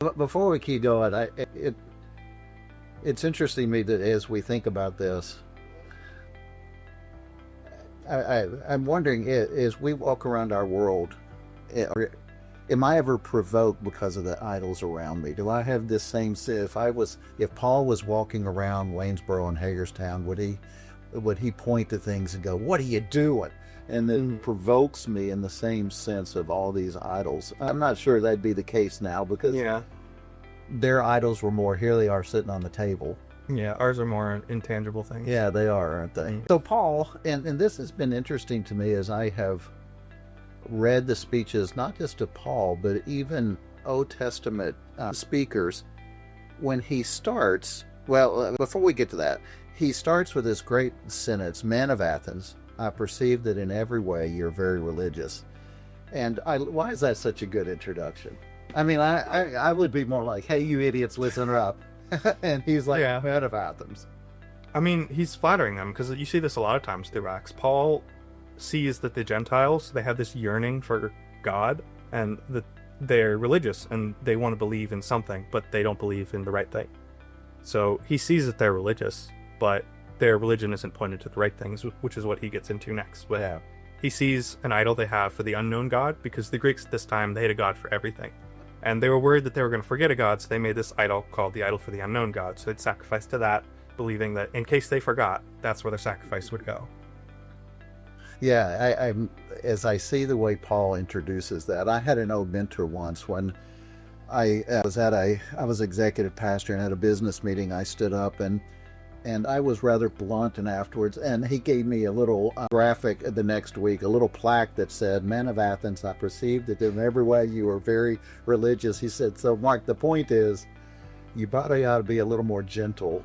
But before we keep going, it's interesting to me that as we think about this, I'm wondering, as we walk around our world, am I ever provoked because of the idols around me? Do I have this same if Paul was walking around Waynesboro and Hagerstown, would he point to things and go, "What are you doing?" And that provokes me in the same sense of all these idols. I'm not sure that'd be the case now, because Yeah. their idols were more, here they are sitting on the table. Yeah, ours are more intangible things. Yeah, they are, aren't they? So Paul, and this has been interesting to me as I have read the speeches, not just of Paul, but even Old Testament speakers, when he starts, before we get to that, he starts with this great sentence, "Men of Athens, I perceive that in every way you're very religious." And why is that such a good introduction? I mean, I would be more like, "Hey, you idiots, listen up." And he's like, Yeah. "Men of Athens." I mean, he's flattering them, because you see this a lot of times through Acts. Paul sees that the Gentiles, they have this yearning for God, and that they're religious, and they want to believe in something, but they don't believe in the right thing. So he sees that they're religious, but their religion isn't pointed to the right things, which is what he gets into next. Yeah. He sees an idol they have for the unknown God, because the Greeks at this time, they had a God for everything. And they were worried that they were going to forget a God, so they made this idol called the idol for the unknown God. So they'd sacrifice to that, believing that in case they forgot, that's where their sacrifice would go. Yeah, as I see the way Paul introduces that, I had an old mentor once when I was executive pastor and at a business meeting. I stood up and I was rather blunt, and afterwards, and he gave me a little graphic the next week, a little plaque that said, "Men of Athens, I perceive that in every way you are very religious." He said, "So Mark, the point is, you probably ought to be a little more gentle